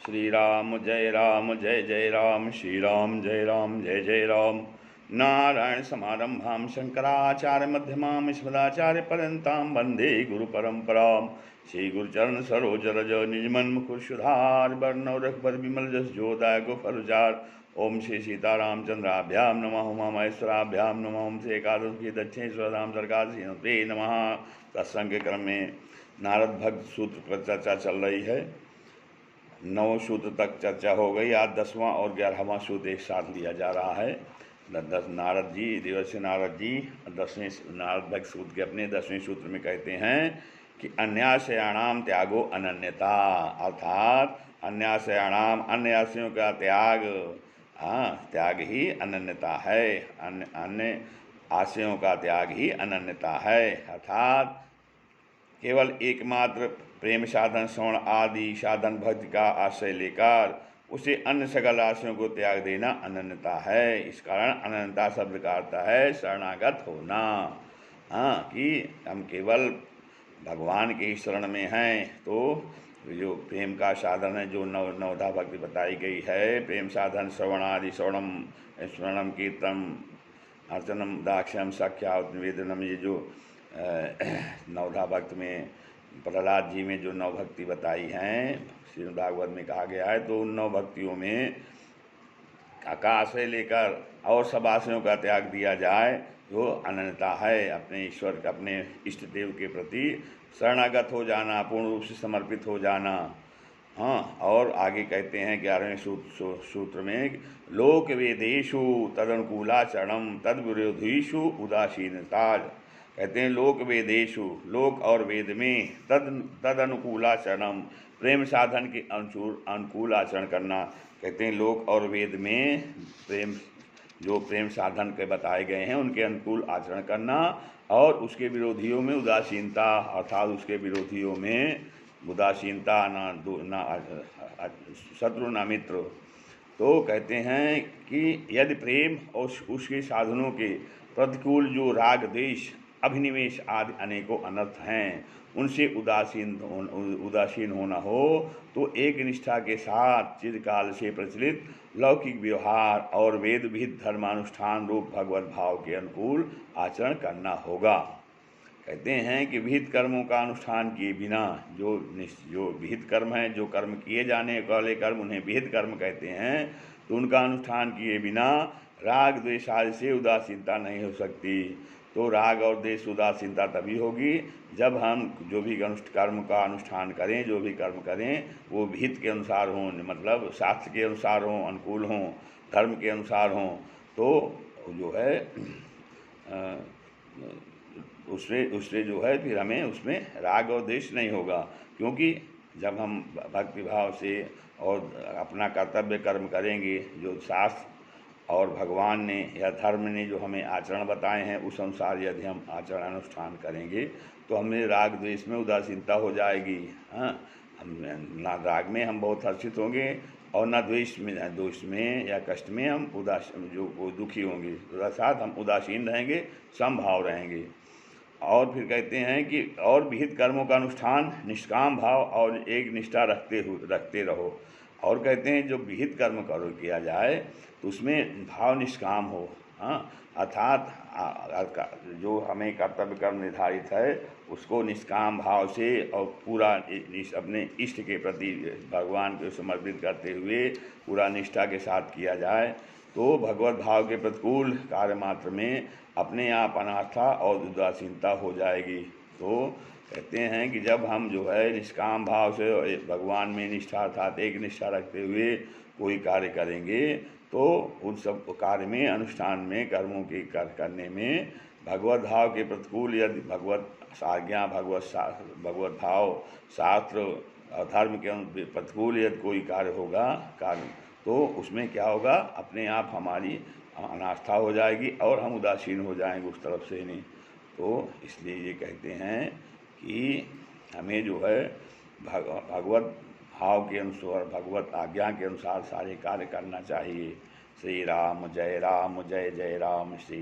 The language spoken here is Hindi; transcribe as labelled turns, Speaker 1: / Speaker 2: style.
Speaker 1: श्री राम जय जय राम, श्री राम जय जय राम। नारायण समारंभां शंकराचार्य मध्यमां अस्मदाचार्य पर्यन्तां वन्दे गुरु परंपरां। श्री गुरुचरण सरोज रज निजमन मुकुर सुधार वर्णो रघुबर विमल जस जोदाय गोफलचार। ओम श्री सीतारामचंद्राभ्यां नमः, उमा महेश्वराभ्यां नमः, ओम श्री एकादश की दक्षिणेश्वराम सरकार श्री नमः। सत्संग के क्रम में नारद भक्त सूत्र पर चर्चा चल रही है। 9 सूत्र तक चर्चा हो गई। आज 10वां और 11वां सूत्र एक साथ लिया जा रहा है। नारद जी, देवर्षि नारद जी 10वें नारद भक्त सूत्र के अपने 10वें सूत्र में कहते हैं कि अन्याश्रयाणाम त्यागो अनन्यता, अर्थात अन्याश्रयाणाम अन्य आश्रयों का त्याग, त्याग ही अनन्यता है। अन्य आश्रयों का त्याग ही अनन्यता है, अर्थात केवल एकमात्र प्रेम साधन श्रवण आदि साधन भक्ति का आश्रय लेकर उसे अन्य सकल आश्रयों को त्याग देना अनन्यता है। इस कारण अनन्यता शब्द का अर्थ है शरणागत होना। कि हम केवल भगवान के ही शरण में हैं, तो जो प्रेम का साधन है, जो नवधा भक्ति बताई गई है, प्रेम साधन श्रवण आदि, श्रवणम स्मरणम कीर्तनम अर्चनम दाक्ष्यम सख्या निवेदनम, ये जो नवधा भक्त में प्रहलाद जी में जो 9 भक्ति बताई हैं, श्रीमद् भागवत में कहा गया है, तो उन 9 भक्तियों में का आश्रय लेकर और सब आश्रयों का त्याग दिया जाए, जो अनन्यता है। अपने ईश्वर का, अपने इष्ट देव के प्रति शरणागत हो जाना, पूर्ण रूप से समर्पित हो जाना। और आगे कहते हैं 11वें सूत्र में, लोक वेदेषु तदनुकूलाचरणम तद विरोधीषु उदासीनता। कहते हैं लोक वेदेषु, लोक और वेद में तद अनुकूलाचरणम, प्रेम साधन के अनुकूल आचरण करना। कहते हैं लोक और वेद में प्रेम साधन के बताए गए हैं उनके अनुकूल आचरण करना, और उसके विरोधियों में उदासीनता, अर्थात उसके विरोधियों में उदासीनता, ना शत्रु ना मित्र। तो कहते हैं कि यदि प्रेम और उसके साधनों के प्रतिकूल जो राग द्वेष अभिनिवेश आदि अनेकों अनर्थ हैं, उनसे उदासीन होना हो, तो एक निष्ठा के साथ चिरकाल से प्रचलित लौकिक व्यवहार और वेद विहित धर्मानुष्ठान रूप भगवत भाव के अनुकूल आचरण करना होगा। कहते हैं कि विहित कर्मों का अनुष्ठान किए बिना, जो विहित कर्म हैं, जो कर्म किए जाने वाले कर्म, उन्हें विहित कर्म कहते हैं, तो उनका अनुष्ठान किए बिना राग द्वेष आदि से उदासीनता नहीं हो सकती। तो राग और द्वेष उदासीनता तभी होगी जब हम जो भी कर्म का अनुष्ठान करें, जो भी कर्म करें, वो विहित के अनुसार हों, मतलब शास्त्र के अनुसार हों, अनुकूल हों, धर्म के अनुसार हों, तो जो है उससे जो है फिर हमें उसमें राग और द्वेष नहीं होगा। क्योंकि जब हम भक्ति भाव से और अपना कर्तव्य कर्म करेंगे, जो शास्त्र और भगवान ने या धर्म ने जो हमें आचरण बताए हैं, उस अनुसार यदि हम आचरण अनुष्ठान करेंगे, तो हमें राग द्वेष में उदासीनता हो जाएगी। हम ना राग में हम बहुत हर्षित होंगे, और ना द्वेष में या कष्ट में हम दुखी होंगे। साथ हम उदासीन रहेंगे, समभाव रहेंगे। और फिर कहते हैं कि और विहित कर्मों का अनुष्ठान निष्काम भाव और एक निष्ठा रखते रहो। और कहते हैं जो विहित कर्म किया जाए, तो उसमें भाव निष्काम हो। अर्थात जो हमें कर्तव्य कर्म निर्धारित है, उसको निष्काम भाव से और पूरा अपने इष्ट के प्रति भगवान को समर्पित करते हुए पूरा निष्ठा के साथ किया जाए, तो भगवत भाव के प्रतिकूल कार्य मात्र में अपने आप अनास्था और उदासीनता हो जाएगी। तो कहते हैं कि जब हम जो है निष्काम भाव से भगवान में निष्ठा, अर्थात एक निष्ठा रखते हुए कोई कार्य करेंगे, तो उन सब कार्य में, अनुष्ठान में, कर्मों के करने में भगवत भाव के प्रतिकूल यदि भगवत आज्ञा, भगवत भाव, शास्त्र और धर्म के प्रतिकूल यदि कोई कार्य होगा, तो उसमें क्या होगा, अपने आप हमारी अनास्था हो जाएगी और हम उदासीन हो जाएंगे उस तरफ से नहीं। तो इसलिए ये कहते हैं कि हमें जो है भगवत भाव के अनुसार, भगवत आज्ञा के अनुसार सारे कार्य करना चाहिए। श्री राम जय जय राम, श्री